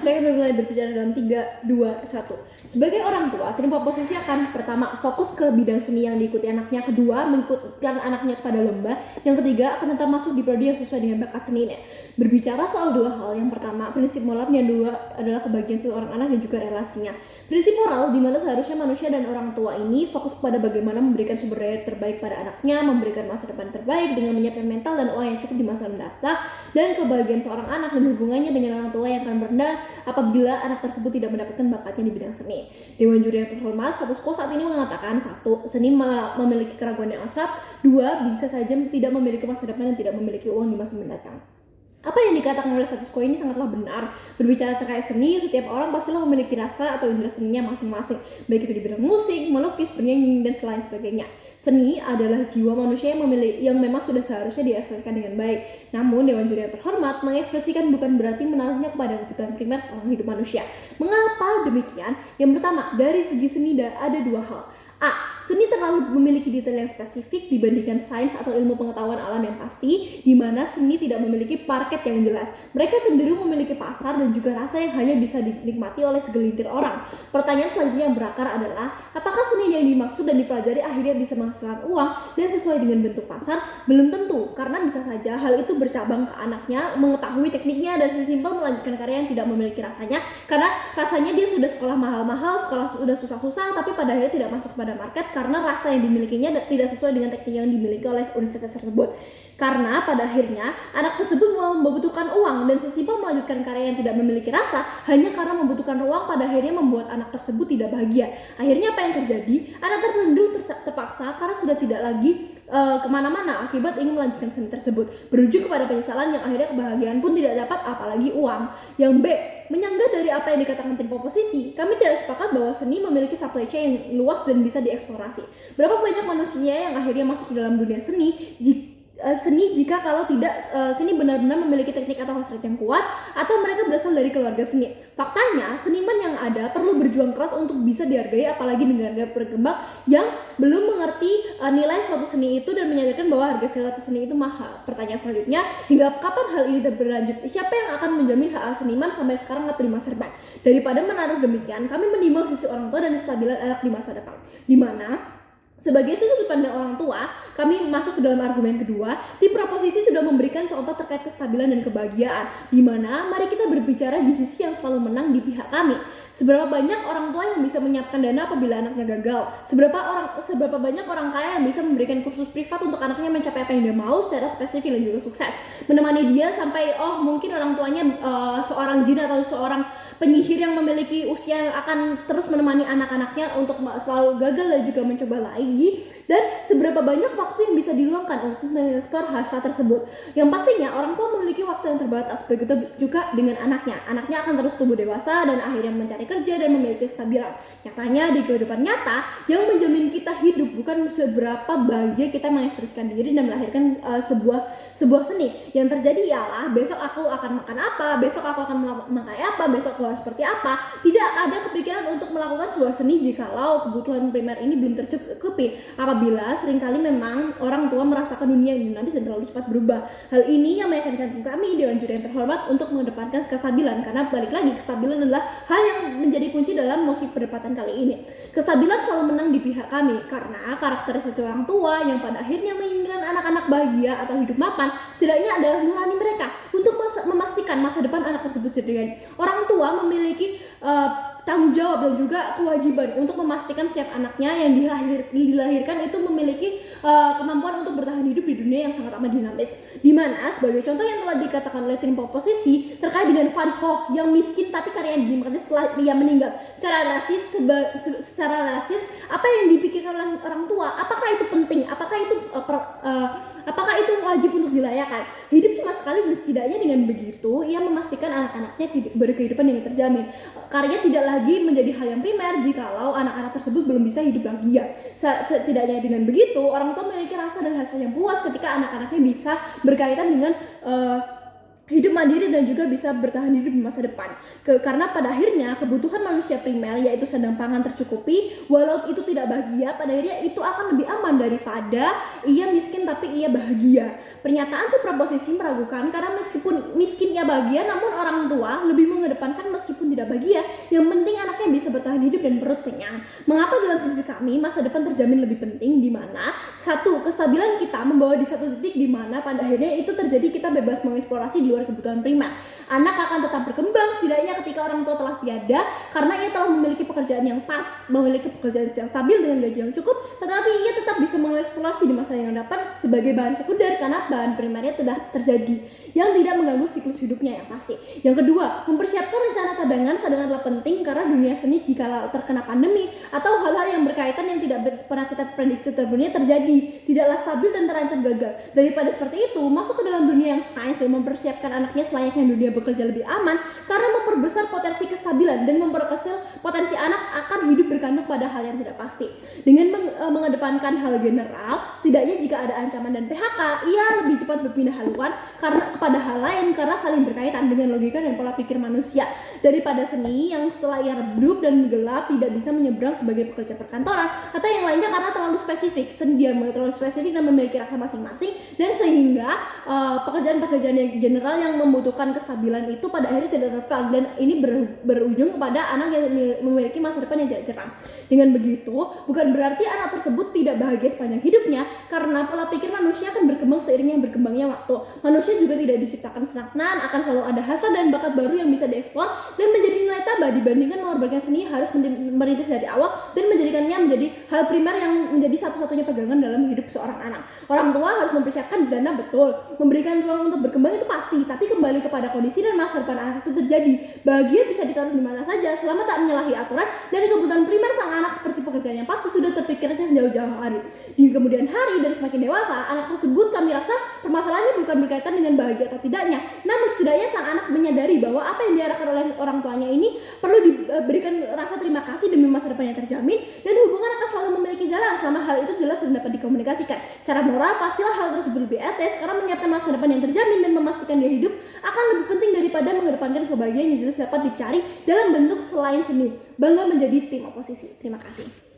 Saya akan mulai berbicara dalam 3, 2, 1. Sebagai orang tua, terima posisi akan pertama fokus ke bidang seni yang diikuti anaknya, kedua mengikutkan anaknya pada lomba, yang ketiga akan tetap masuk di prodi yang sesuai dengan bakat seninya. Berbicara soal dua hal, yang pertama prinsip moral, yang dua adalah kebahagiaan seorang anak dan juga relasinya. Prinsip moral di mana seharusnya manusia dan orang tua ini fokus pada bagaimana memberikan sumber daya terbaik pada anaknya, memberikan masa depan terbaik dengan menyiapkan mental dan uang yang cukup di masa mendatang, dan kebahagiaan seorang anak dan hubungannya dengan orang tua yang akan merendah apabila anak tersebut tidak mendapatkan bakatnya di bidang seni. Dewan juri yang terhormat, status quo saat ini mengatakan 1. Seni memiliki keraguan yang asrap, 2. Bisa saja tidak memiliki masa depan dan tidak memiliki uang di masa mendatang. Apa yang dikatakan oleh status quo ini sangatlah benar. Berbicara terkait seni, setiap orang pastilah memiliki rasa atau indera seninya masing-masing, baik itu di bidang musik, melukis, bernyanyi, dan selain sebagainya. Seni adalah jiwa manusia yang memang sudah seharusnya diekspresikan dengan baik. Namun, Dewan Juri yang terhormat mengekspresikan bukan berarti menaruhnya kepada kebutuhan primer seorang hidup manusia. Mengapa demikian? Yang pertama, dari segi seni ada dua hal. A. Seni terlalu memiliki detail yang spesifik dibandingkan sains atau ilmu pengetahuan alam yang pasti, di mana seni tidak memiliki parket yang jelas. Mereka cenderung memiliki pasar dan juga rasa yang hanya bisa dinikmati oleh segelintir orang. Pertanyaan selanjutnya yang berakar adalah, apakah seni yang dimaksud dan dipelajari akhirnya bisa menghasilkan uang dan sesuai dengan bentuk pasar? Belum tentu, karena bisa saja hal itu bercabang ke anaknya, mengetahui tekniknya, dan sesimpel melanjutkan karya yang tidak memiliki rasanya, karena rasanya dia sudah sekolah mahal-mahal, sekolah sudah susah-susah, tapi pada akhirnya tidak masuk pada market karena rasa yang dimilikinya tidak sesuai dengan teknik yang dimiliki oleh universitas tersebut. Karena pada akhirnya anak tersebut membutuhkan uang, dan sesimpel melanjutkan karya yang tidak memiliki rasa hanya karena membutuhkan uang pada akhirnya membuat anak tersebut tidak bahagia. Akhirnya apa yang terjadi? Anak tertunduk terpaksa karena sudah tidak lagi kemana-mana akibat ingin melanjutkan seni tersebut, berujung kepada penyesalan yang akhirnya kebahagiaan pun tidak dapat, apalagi uang. Yang B, menyanggah dari apa yang dikatakan tim oposisi, kami tidak sepakat bahwa seni memiliki supply chain yang luas dan bisa dieksplorasi. Berapa banyak manusia yang akhirnya masuk ke dalam dunia seni jika kalau tidak seni benar-benar memiliki teknik atau hasrat yang kuat, atau mereka berasal dari keluarga seni. Faktanya, seniman yang ada perlu berjuang keras untuk bisa dihargai, apalagi dengan negara berkembang yang belum mengerti nilai suatu seni itu dan menyadarkan bahwa harga suatu seni itu mahal. Pertanyaan selanjutnya, hingga kapan hal ini berlanjut? Siapa yang akan menjamin hak seniman sampai sekarang nggak terima serban? Daripada menaruh demikian, kami menimbang sisi orang tua dan kestabilan anak di masa depan, di mana sebagai sudut pandang orang tua, kami masuk ke dalam argumen kedua. Tim proposisi sudah memberikan contoh terkait kestabilan dan kebahagiaan, di mana mari kita berbicara di sisi yang selalu menang di pihak kami. Seberapa banyak orang tua yang bisa menyiapkan dana apabila anaknya gagal? Seberapa banyak orang kaya yang bisa memberikan kursus privat untuk anaknya mencapai apa yang dia mau secara spesifik dan juga sukses, menemani dia sampai mungkin orang tuanya seorang jin atau seorang penyihir yang memiliki usia yang akan terus menemani anak-anaknya untuk selalu gagal dan juga mencoba lagi. Dan seberapa banyak waktu yang bisa diluangkan untuk mengeksplor hasrat tersebut. Yang pastinya orang tua memiliki waktu yang terbatas, begitu juga dengan anaknya. Anaknya akan terus tumbuh dewasa dan akhirnya mencari kerja dan memiliki kestabilan. Nyatanya di kehidupan nyata, yang menjamin kita hidup bukan seberapa bahagia kita mengekspresikan diri dan melahirkan sebuah seni. Yang terjadi ialah besok aku akan makan apa, besok aku akan memakai apa, besok aku harus seperti apa. Tidak ada kepikiran untuk melakukan sebuah seni jikalau kebutuhan primer ini belum tercukupi. Apabila seringkali memang orang tua merasakan dunia yang dinamis dan terlalu cepat berubah. Hal ini yang meyakinkan kami Dewan Juri yang terhormat untuk mengedepankan kestabilan, karena balik lagi kestabilan adalah hal yang menjadi kunci dalam musik perdebatan kali ini. Kestabilan selalu menang di pihak kami karena karakteristik orang tua yang pada akhirnya menginginkan anak-anak bahagia atau hidup mapan, setidaknya adalah nurani mereka untuk memastikan masa depan anak tersebut cerdas. Orang tua memiliki tanggung jawab dan juga kewajiban untuk memastikan setiap anaknya yang dilahirkan itu memiliki kemampuan untuk bertahan hidup di dunia yang sangat amat dinamis. Dimana sebagai contoh yang telah dikatakan oleh tim oposisi terkait dengan Van Gogh yang miskin tapi karyanya dinikmati setelah ia meninggal. Secara rasis, apa yang dipikirkan oleh orang tua? Apakah itu penting? Apakah itu wajib untuk dilayakan? Hidup cuma sekali, dan setidaknya dengan begitu ia memastikan anak-anaknya berkehidupan yang terjamin. Karya tidak lagi menjadi hal yang primer jikalau anak-anak tersebut belum bisa hidup bahagia. Setidaknya dengan begitu orang tua memiliki rasa dan hasil yang puas ketika anak-anaknya bisa berkaitan dengan hidup mandiri dan juga bisa bertahan hidup di masa depan. Karena pada akhirnya kebutuhan manusia primer yaitu sandang pangan tercukupi, walau itu tidak bahagia, pada akhirnya itu akan lebih aman daripada ia miskin tapi ia bahagia. Pernyataan tuh proposisi meragukan karena meskipun miskin ia bahagia, namun orang tua lebih mengedepankan meskipun tidak bahagia, yang penting anaknya bisa bertahan hidup dan perut kenyang. Mengapa dalam sisi kami masa depan terjamin lebih penting, di mana satu, kestabilan kita membawa di satu titik di mana pada akhirnya itu terjadi kita bebas mengeksplorasi di luar kebutuhan primer. Anak akan tetap berkembang setidaknya ketika orang tua telah tiada, karena ia telah memiliki pekerjaan yang pas, memiliki pekerjaan yang stabil dengan gaji yang cukup, tetapi ia tetap bisa mengeksplorasi di masa yang depan sebagai bahan sekunder karena bahan primernya sudah terjadi yang tidak mengganggu siklus hidupnya yang pasti. Yang kedua, mempersiapkan rencana cadangan. Cadangan adalah penting karena dunia seni jika terkena pandemi atau hal-hal yang berkaitan yang tidak pernah kita prediksi sebelumnya terjadi, tidaklah stabil dan terancam gagal. Daripada seperti itu, masuk ke dalam dunia yang sains dan mempersiapkan anaknya selayaknya dunia bekerja lebih aman karena memperbesar potensi kestabilan dan memperkecil potensi anak akan hidup bergantung pada hal yang tidak pasti. Dengan mengedepankan hal general, setidaknya jika ada ancaman dan PHK, ia lebih cepat berpindah haluan kepada hal lain karena saling berkaitan dengan logika dan pola pikir manusia, daripada seni yang selayar redup dan gelap tidak bisa menyeberang sebagai pekerja perkantoran atau yang lainnya karena terlalu spesifik. Seni dia terlalu spesifik dan memiliki rasa masing-masing, dan sehingga pekerjaan-pekerjaan yang general yang membutuhkan kestabilan itu pada akhirnya tidak relevan, dan ini berujung kepada anak yang memiliki masa depan yang tidak cerah. Dengan begitu, bukan berarti anak tersebut tidak bahagia sepanjang hidupnya, karena pola pikir manusia akan berkembang seiringnya berkembangnya waktu. Manusia juga tidak diciptakan stagnan, akan selalu ada hasrat dan bakat baru yang bisa diekspor dan menjadi nilai tambah dibandingkan mengorbankan seni harus merintis dari awal dan menjadikannya menjadi hal primer yang menjadi satu-satunya pegangan dalam hidup seorang anak. Orang tua harus mempersiapkan dana, betul, memberikan ruang untuk berkembang itu pasti, tapi kembali kepada kondisi dan masa depan anak itu terjadi. Bahagia bisa ditaruh di mana saja selama tak menyalahi aturan, dan kebutuhan primer sang anak seperti pekerjaan yang pasti sudah terpikirnya jauh-jauh hari. Di kemudian hari dan semakin dewasa, anak tersebut kami rasa permasalahannya bukan berkaitan dengan bahagia atau tidaknya, namun setidaknya sang anak menyadari bahwa apa yang diarahkan oleh orang tuanya ini perlu diberikan rasa terima kasih demi masa depan yang terjamin, dan hubungan akan selalu memiliki jalan selama hal itu jelas dan dapat dikomunikasikan. Secara moral, pastilah hal tersebut lebih etis karena menyiapkan masa depan yang terjamin dan memastikan dia hidup akan lebih penting daripada mengedepankan kebahagiaan yang jelas dapat dicari dalam bentuk selain seni. Bangga menjadi tim oposisi. Terima kasih.